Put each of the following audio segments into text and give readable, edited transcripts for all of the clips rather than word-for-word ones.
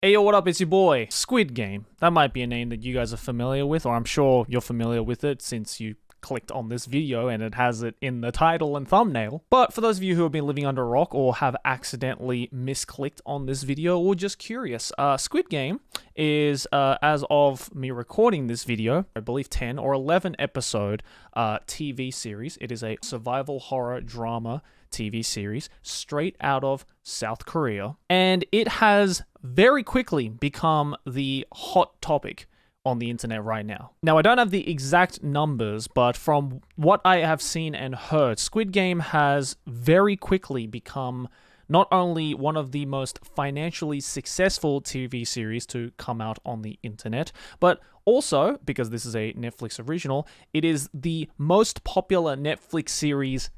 Hey yo, what up? It's your boy, Squid Game. That might be a name that you guys are familiar with, or I'm sure you're familiar with it since you clicked on this video and it has it in the title and thumbnail. But for those of you who have been living under a rock or have accidentally misclicked on this video or just curious, Squid Game is, as of me recording this video, I believe 10 or 11 episode TV series. It is a survival horror drama TV series straight out of South Korea, and it has very quickly become the hot topic on the internet right now. Now, I don't have the exact numbers, but from what I have seen and heard, Squid Game has very quickly become not only one of the most financially successful TV series to come out on the internet, but also, because this is a Netflix original, it is the most popular Netflix series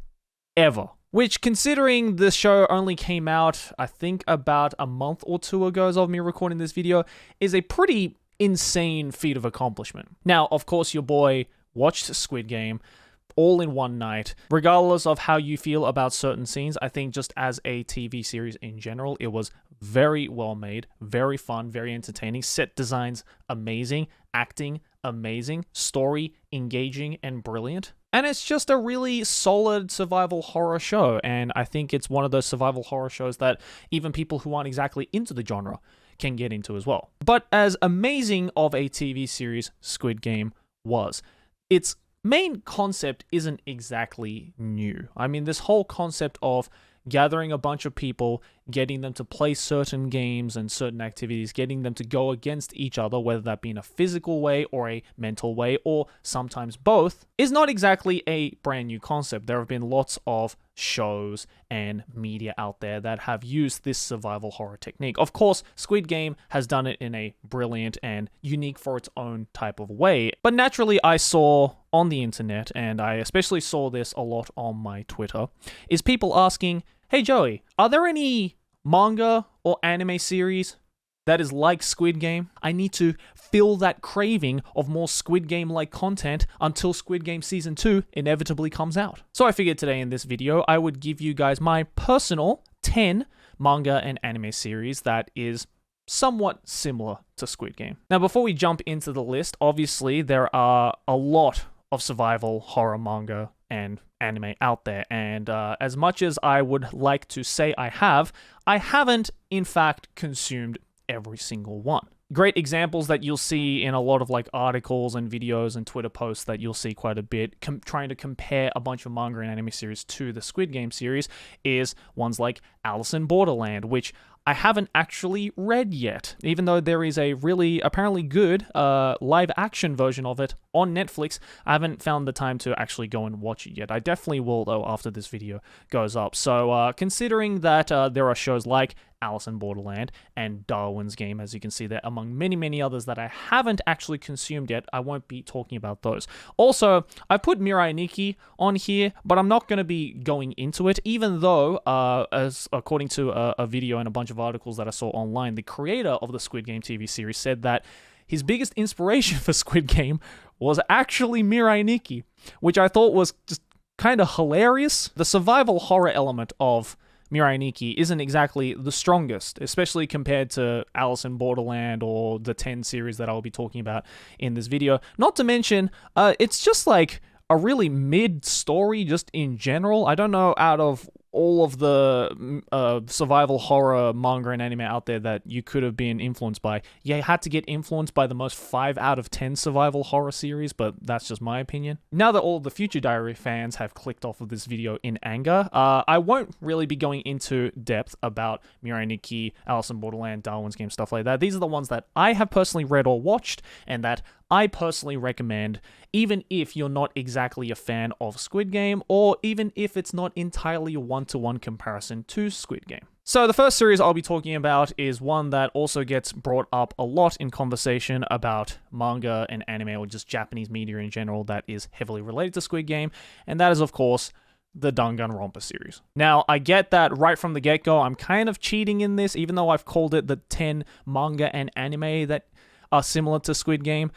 ever. Which, considering the show only came out, I think, about a month or two ago as of me recording this video, is a pretty insane feat of accomplishment. Now, of course, your boy watched Squid Game all in one night. Regardless of how you feel about certain scenes, I think just as a TV series in general, it was very well made, very fun, very entertaining. Set designs, amazing. Acting, amazing. Story, engaging and brilliant. And it's just a really solid survival horror show, and I think it's one of those survival horror shows that even people who aren't exactly into the genre can get into as well. But as amazing of a TV series Squid Game was, its main concept isn't exactly new. I mean, this whole concept of gathering a bunch of people, getting them to play certain games and certain activities, getting them to go against each other, whether that be in a physical way or a mental way, or sometimes both, is not exactly a brand new concept. There have been lots of shows and media out there that have used this survival horror technique. Of course, Squid Game has done it in a brilliant and unique for its own type of way, but naturally I saw on the internet, and I especially saw this a lot on my Twitter, is people asking, hey Joey, are there any manga or anime series that is like Squid Game? I need to fill that craving of more Squid Game-like content until Squid Game Season 2 inevitably comes out. So I figured today in this video, I would give you guys my personal 10 manga and anime series that is somewhat similar to Squid Game. Now, before we jump into the list, obviously there are a lot of survival horror manga and anime out there, and as much as I would like to say I haven't in fact consumed every single one. Great examples that you'll see in a lot of like articles and videos and Twitter posts that you'll see quite a bit trying to compare a bunch of manga and anime series to the Squid Game series is ones like Alice in Borderland, which I haven't actually read yet, even though there is a really apparently good live action version of it on Netflix. I haven't found the time to actually go and watch it yet. I definitely will, though, after this video goes up. So considering that there are shows like Alice in Borderland and Darwin's Game, as you can see there, among many, many others that I haven't actually consumed yet, I won't be talking about those. Also, I put Mirai Nikki on here, but I'm not going to be going into it, even though, as according to a video and a bunch of articles that I saw online, the creator of the Squid Game TV series said that his biggest inspiration for Squid Game was actually Mirai Nikki, which I thought was just kind of hilarious. The survival horror element of Mirai Nikki isn't exactly the strongest, especially compared to Alice in Borderland or the 10 series that I'll be talking about in this video. Not to mention, it's just like a really mid story just in general. I don't know, out of all of the survival horror manga and anime out there that you could have been influenced by. Yeah, you had to get influenced by the most 5 out of 10 survival horror series, but that's just my opinion. Now that all of the Future Diary fans have clicked off of this video in anger, I won't really be going into depth about Mirai Nikki, Alice in Borderland, Darwin's Game, stuff like that. These are the ones that I have personally read or watched, and that I personally recommend, even if you're not exactly a fan of Squid Game, or even if it's not entirely a one-to-one comparison to Squid Game. So the first series I'll be talking about is one that also gets brought up a lot in conversation about manga and anime, or just Japanese media in general, that is heavily related to Squid Game, and that is, of course, the Danganronpa series. Now, I get that right from the get-go, I'm kind of cheating in this, even though I've called it the 10 manga and anime that are similar to Squid Game.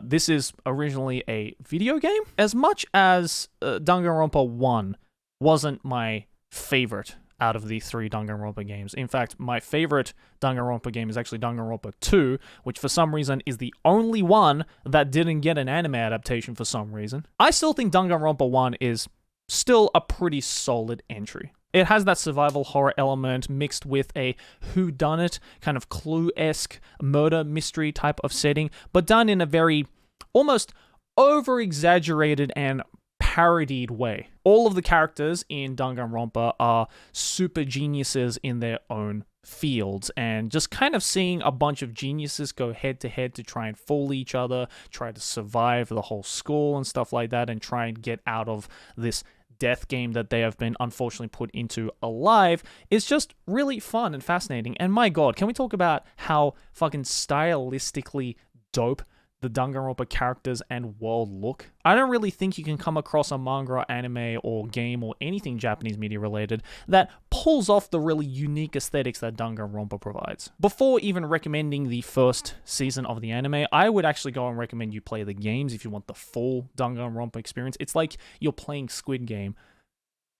This is originally a video game. As much as Danganronpa 1 wasn't my favorite out of the 3 Danganronpa games. In fact, my favorite Danganronpa game is actually Danganronpa 2, which for some reason is the only one that didn't get an anime adaptation for some reason. I still think Danganronpa 1 is still a pretty solid entry. It has that survival horror element mixed with a whodunit, kind of Clue-esque murder mystery type of setting, but done in a very almost over-exaggerated and parodied way. All of the characters in Danganronpa are super geniuses in their own fields, and just kind of seeing a bunch of geniuses go head to head to try and fool each other, try to survive the whole school and stuff like that, and try and get out of this death game that they have been unfortunately put into alive is just really fun and fascinating. And my god, can we talk about how fucking stylistically dope the Danganronpa characters and world look? I don't really think you can come across a manga, anime, or game, or anything Japanese media related that pulls off the really unique aesthetics that Danganronpa provides. Before even recommending the first season of the anime, I would actually go and recommend you play the games if you want the full Danganronpa experience. It's like you're playing Squid Game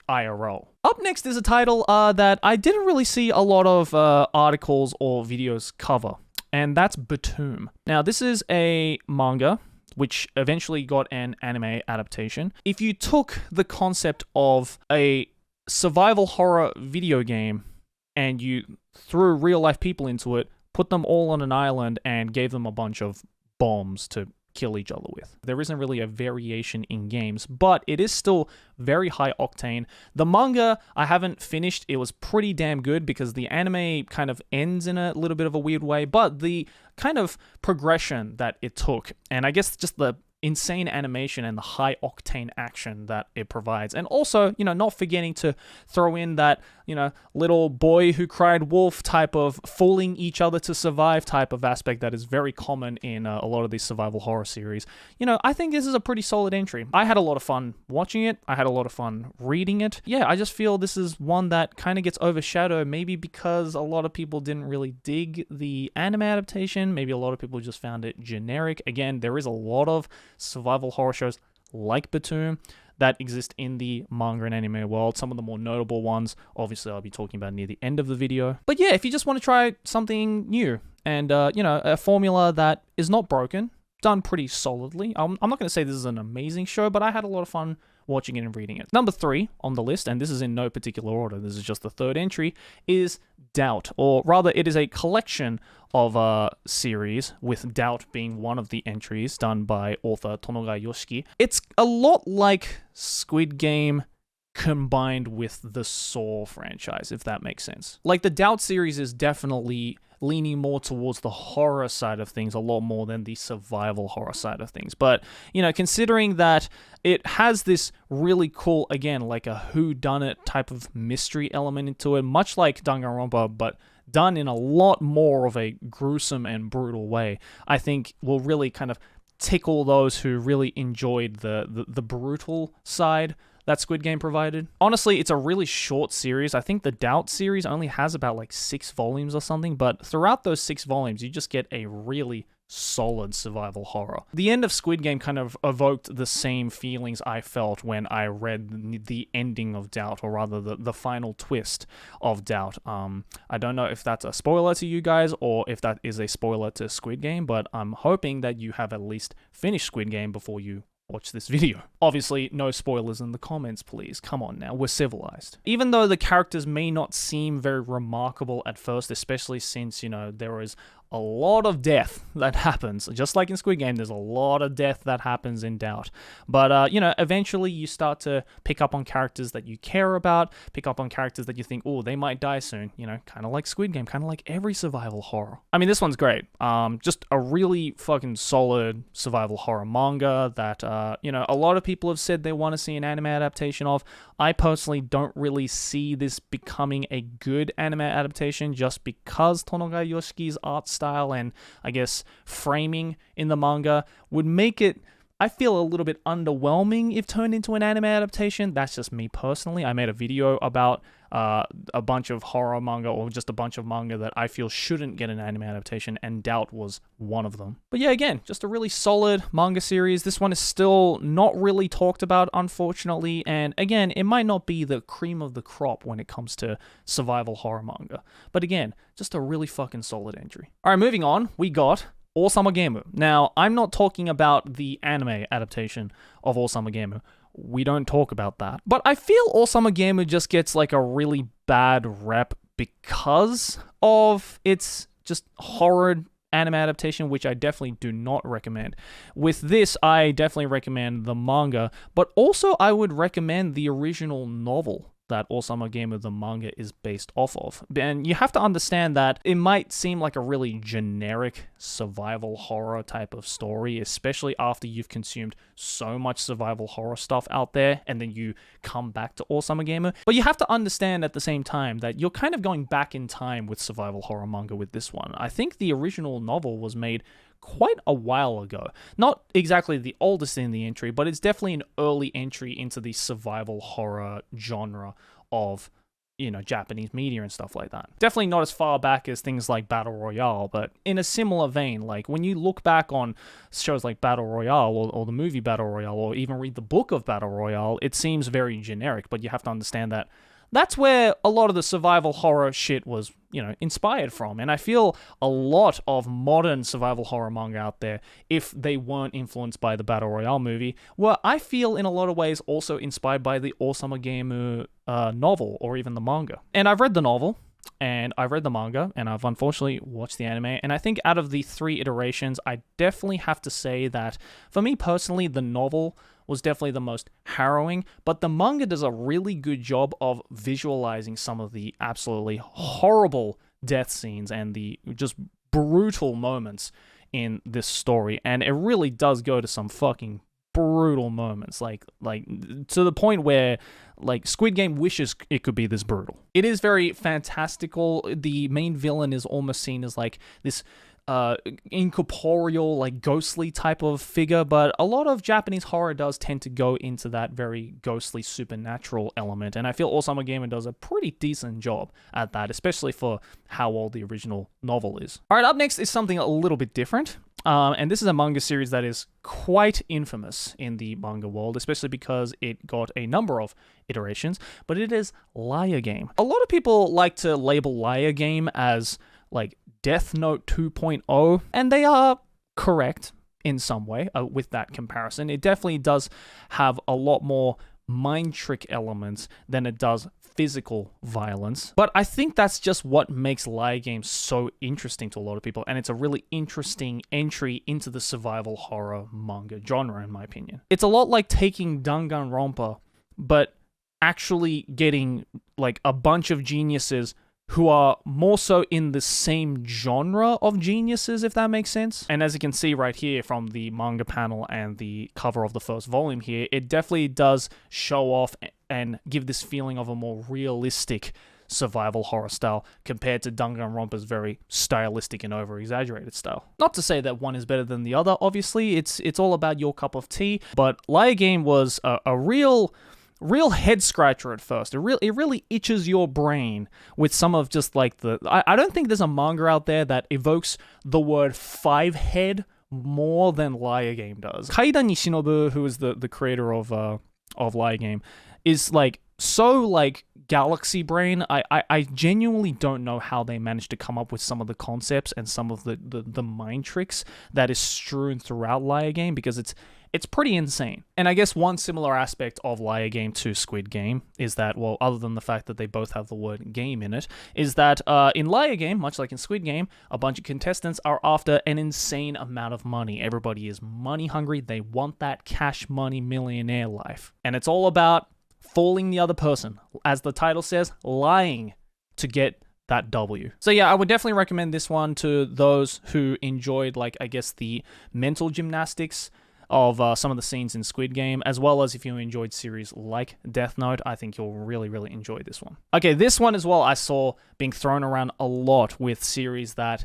IRL. Up next is a title that I didn't really see a lot of articles or videos cover, and that's Batum. Now, this is a manga which eventually got an anime adaptation. If you took the concept of a survival horror video game and you threw real-life people into it, put them all on an island, and gave them a bunch of bombs to kill each other with. There isn't really a variation in games, but it is still very high octane. The manga, I haven't finished. It was pretty damn good because the anime kind of ends in a little bit of a weird way, but the kind of progression that it took, and I guess just the insane animation and the high octane action that it provides. And also, not forgetting to throw in that, little boy who cried wolf type of fooling each other to survive type of aspect that is very common in a lot of these survival horror series. I think this is a pretty solid entry. I had a lot of fun watching it. I had a lot of fun reading it. Yeah, I just feel this is one that kind of gets overshadowed, maybe because a lot of people didn't really dig the anime adaptation. Maybe a lot of people just found it generic. Again, there is a lot of survival horror shows like Batum that exist in the manga and anime world. Some of the more notable ones, obviously, I'll be talking about near the end of the video. But yeah, if you just want to try something new and, a formula that is not broken, done pretty solidly. I'm not going to say this is an amazing show, but I had a lot of fun watching it and reading it. Number 3 on the list, and this is in no particular order, this is just the third entry, is Doubt, or rather it is a collection of a series, with Doubt being one of the entries done by author Tonoga Yoshiki. It's a lot like Squid Game combined with the Saw franchise, if that makes sense. Like, the Doubt series is definitely leaning more towards the horror side of things a lot more than the survival horror side of things. But, considering that it has this really cool, again, like a whodunit type of mystery element into it, much like Danganronpa, but done in a lot more of a gruesome and brutal way, I think will really kind of tickle those who really enjoyed the brutal side that Squid Game provided. Honestly, it's a really short series. I think the Doubt series only has about 6 volumes or something, but throughout those 6 volumes, you just get a really solid survival horror. The end of Squid Game kind of evoked the same feelings I felt when I read the ending of Doubt, or rather the final twist of Doubt. I don't know if that's a spoiler to you guys or if that is a spoiler to Squid Game, but I'm hoping that you have at least finished Squid Game before you watch this video. Obviously, no spoilers in the comments, please. Come on now, we're civilized. Even though the characters may not seem very remarkable at first, especially since, there is a lot of death that happens. Just like in Squid Game, there's a lot of death that happens in Doubt. But, eventually you start to pick up on characters that you care about, pick up on characters that you think, oh, they might die soon. Kind of like Squid Game, kind of like every survival horror. I mean, this one's great. Just a really fucking solid survival horror manga that, a lot of people have said they want to see an anime adaptation of. I personally don't really see this becoming a good anime adaptation just because Tonoga Yoshiki's art style and, I guess, framing in the manga would make it, I feel, a little bit underwhelming if turned into an anime adaptation. That's just me personally. I made a video about a bunch of horror manga or just a bunch of manga that I feel shouldn't get an anime adaptation, and Doubt was one of them. But yeah, again, just a really solid manga series. This one is still not really talked about, unfortunately, and again, it might not be the cream of the crop when it comes to survival horror manga. But again, just a really fucking solid entry. Alright, moving on, we got Osama Game. Now, I'm not talking about the anime adaptation of Osama Game. We don't talk about that. But I feel Osama Game just gets like a really bad rep because of its just horror anime adaptation, which I definitely do not recommend. With this, I definitely recommend the manga, but also I would recommend the original novel that Osama Game the manga is based off of. And you have to understand that it might seem like a really generic survival horror type of story, especially after you've consumed so much survival horror stuff out there, and then you come back to Osama Game. But you have to understand at the same time that you're kind of going back in time with survival horror manga with this one. I think the original novel was made quite a while ago. Not exactly the oldest in the entry, but it's definitely an early entry into the survival horror genre of, you know, Japanese media and stuff like that. Definitely not as far back as things like Battle Royale, but in a similar vein. Like, when you look back on shows like Battle Royale or the movie Battle Royale, or even read the book of Battle Royale, it seems very generic, but you have to understand that that's where a lot of the survival horror shit was, you know, inspired from. And I feel a lot of modern survival horror manga out there, if they weren't influenced by the Battle Royale movie, were, I feel, in a lot of ways also inspired by the Osama Game novel or even the manga. And I've read the novel, and I've read the manga, and I've unfortunately watched the anime, and I think out of the 3 iterations, I definitely have to say that, for me personally, the novel was definitely the most harrowing, but the manga does a really good job of visualizing some of the absolutely horrible death scenes and the just brutal moments in this story, and it really does go to some fucking brutal moments, like to the point where, like, Squid Game wishes it could be this brutal. It is very fantastical. The main villain is almost seen as like this incorporeal, like ghostly type of figure, but a lot of Japanese horror does tend to go into that very ghostly supernatural element, and I feel Osama Game does a pretty decent job at that, especially for how old the original novel is. Alright, up next is something a little bit different, and this is a manga series that is quite infamous in the manga world, especially because it got a number of iterations, but it is Liar Game. A lot of people like to label Liar Game as like Death Note 2.0, and they are correct in some way with that comparison. It definitely does have a lot more mind trick elements than it does physical violence, but I think that's just what makes Liar Game so interesting to a lot of people, and it's a really interesting entry into the survival horror manga genre, in my opinion. It's a lot like taking Danganronpa, but actually getting like a bunch of geniuses who are more so in the same genre of geniuses, if that makes sense. And as you can see right here from the manga panel and the cover of the first volume here, it definitely does show off and give this feeling of a more realistic survival horror style compared to Danganronpa's very stylistic and over-exaggerated style. Not to say that one is better than the other, obviously, it's all about your cup of tea, but Liar Game was a real head scratcher at first. It really itches your brain with some of just like the... I don't think there's a manga out there that evokes the word 5-head more than Liar Game does. Kaida Nishinobu, who is the creator of Liar Game, is like so like galaxy brain. I genuinely don't know how they managed to come up with some of the concepts and some of the mind tricks that is strewn throughout Liar Game, because it's pretty insane. And I guess one similar aspect of Liar Game to Squid Game is that, well, other than the fact that they both have the word game in it, is that in Liar Game, much like in Squid Game, a bunch of contestants are after an insane amount of money. Everybody is money hungry. They want that cash money millionaire life. And it's all about fooling the other person. As the title says, lying to get that W. So yeah, I would definitely recommend this one to those who enjoyed, like, I guess the mental gymnastics of some of the scenes in Squid Game, as well as if you enjoyed series like Death Note. I think you'll really, really enjoy this one. Okay, this one as well I saw being thrown around a lot with series that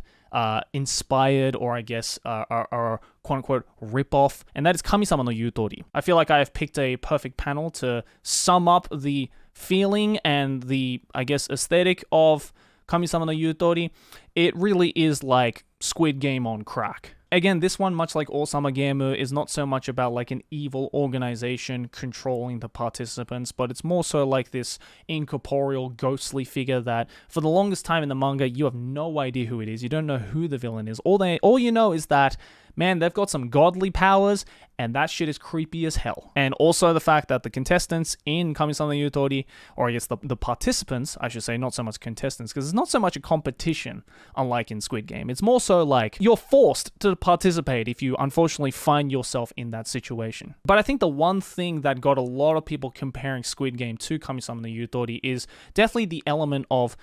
inspired, or I guess are quote-unquote rip-off, and that is Kamisama no Yutori. I feel like I have picked a perfect panel to sum up the feeling and the, I guess, aesthetic of Kamisama no Yutori, it really is like Squid Game on crack. Again, this one, much like Osama Game, is not so much about like an evil organization controlling the participants, but it's more so like this incorporeal, ghostly figure that, for the longest time in the manga, you have no idea who it is. You don't know who the villain is. All you know is that, man, they've got some godly powers, and that shit is creepy as hell. And also the fact that the contestants in Kamisama no Yutori, or I guess the participants, I should say, not so much contestants, because it's not so much a competition, unlike in Squid Game. It's more so like you're forced to participate if you unfortunately find yourself in that situation. But I think the one thing that got a lot of people comparing Squid Game to Kamisama no Yutori is definitely the element of,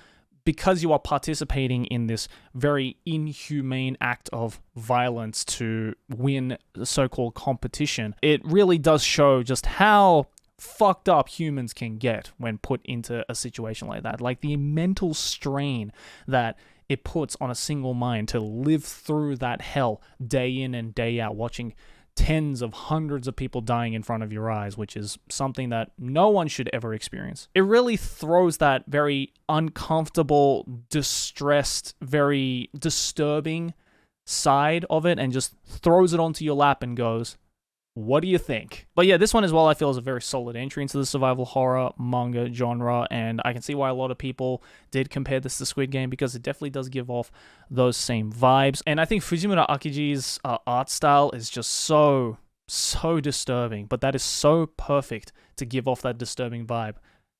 because you are participating in this very inhumane act of violence to win the so-called competition, it really does show just how fucked up humans can get when put into a situation like that. Like the mental strain that it puts on a single mind to live through that hell day in and day out, watching tens of hundreds of people dying in front of your eyes, which is something that no one should ever experience. It really throws that very uncomfortable, distressed, very disturbing side of it and just throws it onto your lap and goes, what do you think? But yeah, this one as well I feel is a very solid entry into the survival horror manga genre, and I can see why a lot of people did compare this to Squid Game, because it definitely does give off those same vibes. And I think Fujimura Akiji's art style is just so disturbing, but that is so perfect to give off that disturbing vibe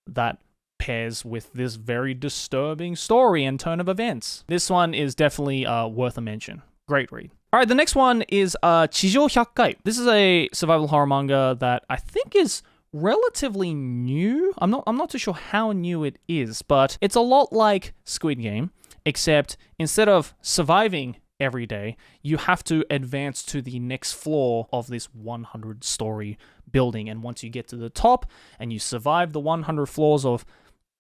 that pairs with this very disturbing story and turn of events. This one is definitely worth a mention. Great read. Alright, the next one is Chiju Shakkai. This is a survival horror manga that I think is relatively new. I'm not too sure how new it is, but it's a lot like Squid Game, except instead of surviving every day, you have to advance to the next floor of this 100-story building. And once you get to the top and you survive the 100 floors of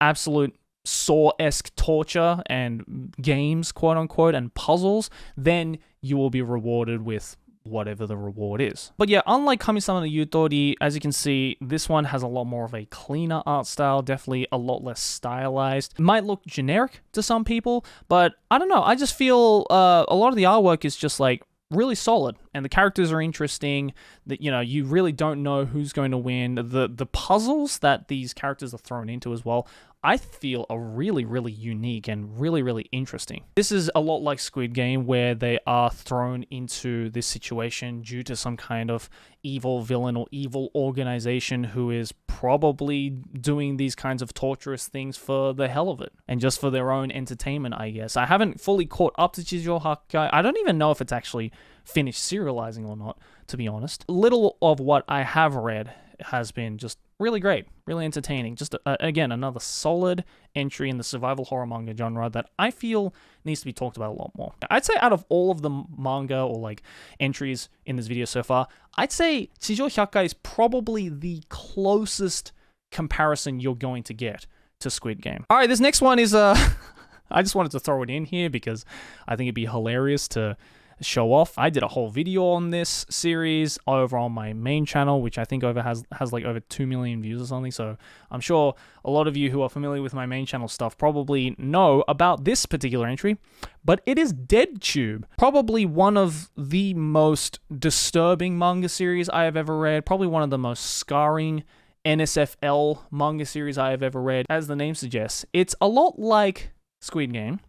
absolute Saw-esque torture and games, quote-unquote, and puzzles, then you will be rewarded with whatever the reward is. But yeah, unlike Kamisama no Yutori, as you can see, this one has a lot more of a cleaner art style, definitely a lot less stylized. It might look generic to some people, but I don't know, I just feel a lot of the artwork is just like really solid, and the characters are interesting, that, you know, you really don't know who's going to win. The puzzles that these characters are thrown into as well, I feel are really, really unique and really, really interesting. This is a lot like Squid Game, where they are thrown into this situation due to some kind of evil villain or evil organization who is probably doing these kinds of torturous things for the hell of it, and just for their own entertainment, I guess. I haven't fully caught up to Chiju Shakkai. I don't even know if it's actually finished serializing or not, to be honest. Little of what I have read has been just really great, really entertaining. Just, again, another solid entry in the survival horror manga genre that I feel needs to be talked about a lot more. I'd say out of all of the manga or like entries in this video so far, I'd say Chiju Shakkai is probably the closest comparison you're going to get to Squid Game. All right, this next one is, I just wanted to throw it in here because I think it'd be hilarious to show off. I did a whole video on this series over on my main channel, which I think has like over 2 million views or something, so I'm sure a lot of you who are familiar with my main channel stuff probably know about this particular entry, but it is DeadTube, probably one of the most disturbing manga series I have ever read, probably one of the most scarring NSFL manga series I have ever read. As the name suggests, it's a lot like Squid Game,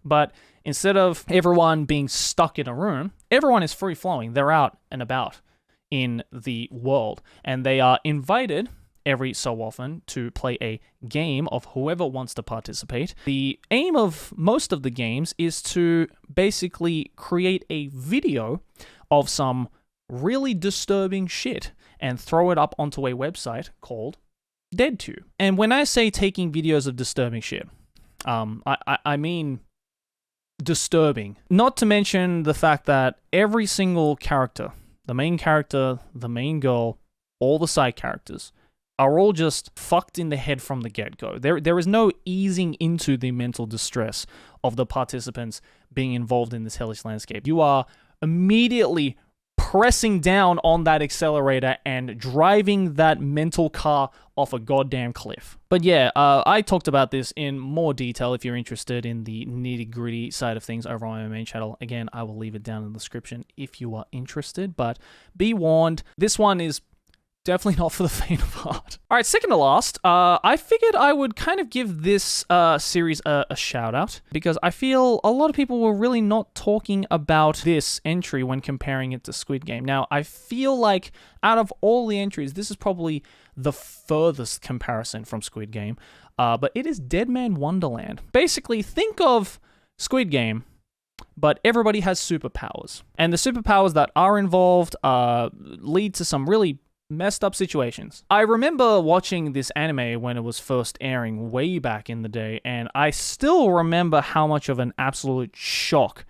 but instead of everyone being stuck in a room, everyone is free-flowing. They're out and about in the world, and they are invited every so often to play a game of whoever wants to participate. The aim of most of the games is to basically create a video of some really disturbing shit and throw it up onto a website called DeadTube. And when I say taking videos of disturbing shit, I mean disturbing. Not to mention the fact that every single character, the main girl, all the side characters, are all just fucked in the head from the get-go. There is no easing into the mental distress of the participants being involved in this hellish landscape. You are immediately pressing down on that accelerator and driving that mental car off a goddamn cliff. But yeah, I talked about this in more detail if you're interested in the nitty-gritty side of things over on my main channel. Again, I will leave it down in the description if you are interested, but be warned, this one is definitely not for the faint of heart. All right, second to last, I figured I would kind of give this series a shout out because I feel a lot of people were really not talking about this entry when comparing it to Squid Game. Now, I feel like out of all the entries, this is probably the furthest comparison from Squid Game, but it is Man Wonderland. Basically, think of Squid Game, but everybody has superpowers. And the superpowers that are involved lead to some really messed up situations. I remember watching this anime when it was first airing way back in the day, and I still remember how much of an absolute shock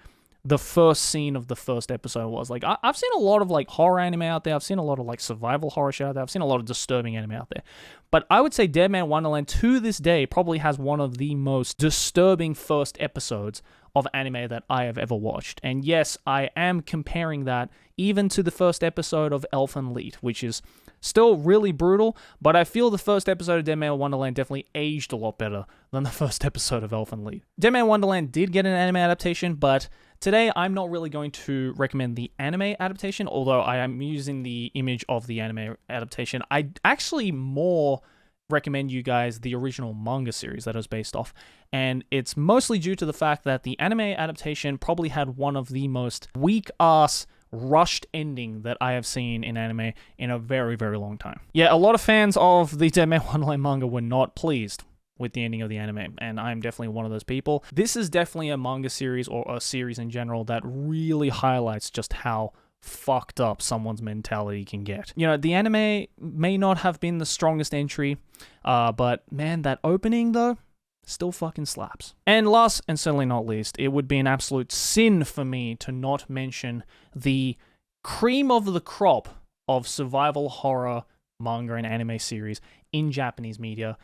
the first scene of the first episode was. Like, I've seen a lot of, like, horror anime out there. I've seen a lot of, like, survival horror shit out there. I've seen a lot of disturbing anime out there. But I would say Man Wonderland, to this day, probably has one of the most disturbing first episodes of anime that I have ever watched. And yes, I am comparing that even to the first episode of Elfen Lied, which is still really brutal, but I feel the first episode of Man Wonderland definitely aged a lot better than the first episode of Elfen Lied. Man Wonderland did get an anime adaptation, but today I'm not really going to recommend the anime adaptation, although I am using the image of the anime adaptation. I actually more recommend you guys the original manga series that it was based off, and it's mostly due to the fact that the anime adaptation probably had one of the most weak-ass rushed ending that I have seen in anime in a very, very long time. Yeah, a lot of fans of the Man Wonderland manga were not pleased with the ending of the anime, and I'm definitely one of those people. This is definitely a manga series, or a series in general, that really highlights just how fucked up someone's mentality can get. You know, the anime may not have been the strongest entry, but man, that opening though, still fucking slaps. And last and certainly not least, it would be an absolute sin for me to not mention the cream of the crop of survival horror manga and anime series in Japanese media,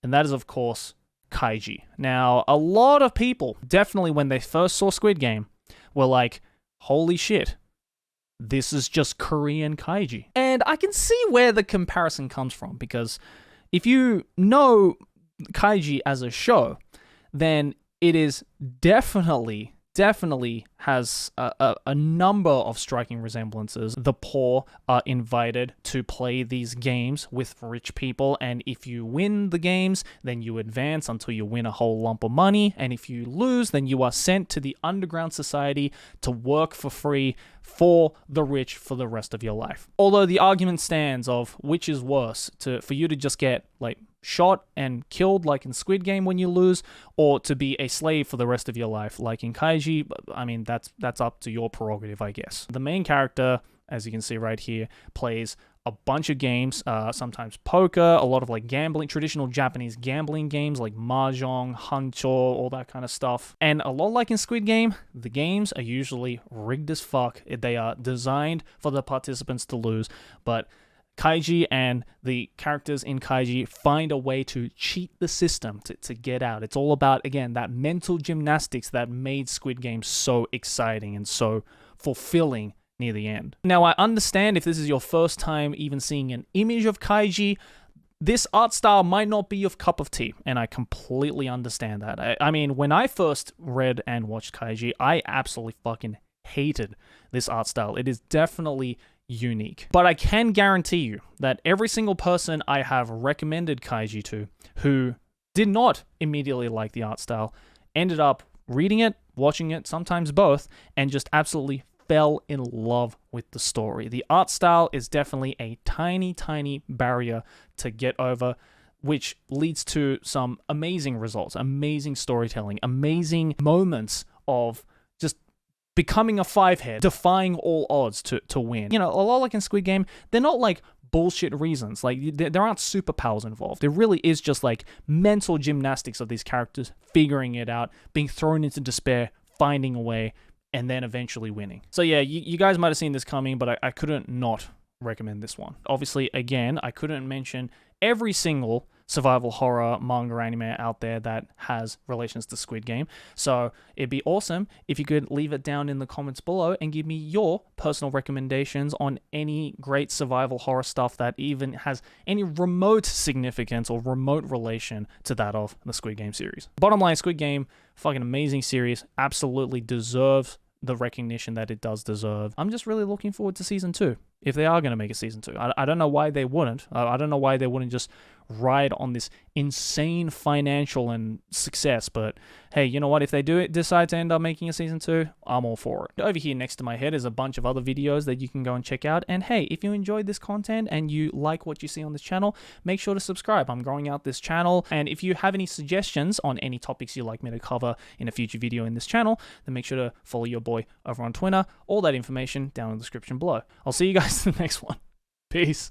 and that is, of course, Kaiji. Now, a lot of people, definitely when they first saw Squid Game, were like, holy shit, this is just Korean Kaiji. And I can see where the comparison comes from, because if you know Kaiji as a show, then it is definitely has a number of striking resemblances. The poor are invited to play these games with rich people, and if you win the games, then you advance until you win a whole lump of money, and if you lose, then you are sent to the underground society to work for free for the rich for the rest of your life. Although the argument stands of which is worse, for you to just get, like, shot and killed like in Squid Game when you lose, or to be a slave for the rest of your life like in Kaiji. I mean, that's up to your prerogative, I guess. The main character, as you can see right here, plays a bunch of games, sometimes poker, a lot of like gambling, traditional Japanese gambling games like mahjong, hancho, all that kind of stuff. And a lot like in Squid Game, the games are usually rigged as fuck. They are designed for the participants to lose, but Kaiji and the characters in Kaiji find a way to cheat the system to get out. It's all about, again, that mental gymnastics that made Squid Game so exciting and so fulfilling near the end. Now, I understand if this is your first time even seeing an image of Kaiji, this art style might not be your cup of tea, and I completely understand that. I mean, when I first read and watched Kaiji, I absolutely fucking hated this art style. It is definitely unique. But I can guarantee you that every single person I have recommended Kaiji to who did not immediately like the art style ended up reading it, watching it, sometimes both, and just absolutely fell in love with the story. The art style is definitely a tiny, tiny barrier to get over, which leads to some amazing results, amazing storytelling, amazing moments of just becoming a five-head, defying all odds to win. You know, a lot like in Squid Game, they're not like bullshit reasons. Like, there aren't superpowers involved. It really is just like mental gymnastics of these characters figuring it out, being thrown into despair, finding a way, and then eventually winning. So yeah, you guys might have seen this coming, but I couldn't not recommend this one. Obviously, again, I couldn't mention every single survival horror manga anime out there that has relations to Squid Game. So it'd be awesome if you could leave it down in the comments below and give me your personal recommendations on any great survival horror stuff that even has any remote significance or remote relation to that of the Squid Game series. Bottom line, Squid Game, fucking amazing series, absolutely deserves the recognition that it does deserve. I'm just really looking forward to season 2. If they are going to make a season 2. I don't know why they wouldn't. I don't know why they wouldn't just ride on this insane financial and success. But hey, you know what? If they do decide to end up making a season 2, I'm all for it. Over here next to my head is a bunch of other videos that you can go and check out. And hey, if you enjoyed this content and you like what you see on this channel, make sure to subscribe. I'm growing out this channel. And if you have any suggestions on any topics you'd like me to cover in a future video in this channel, then make sure to follow your boy over on Twitter. All that information down in the description below. I'll see you guys in the next one. Peace.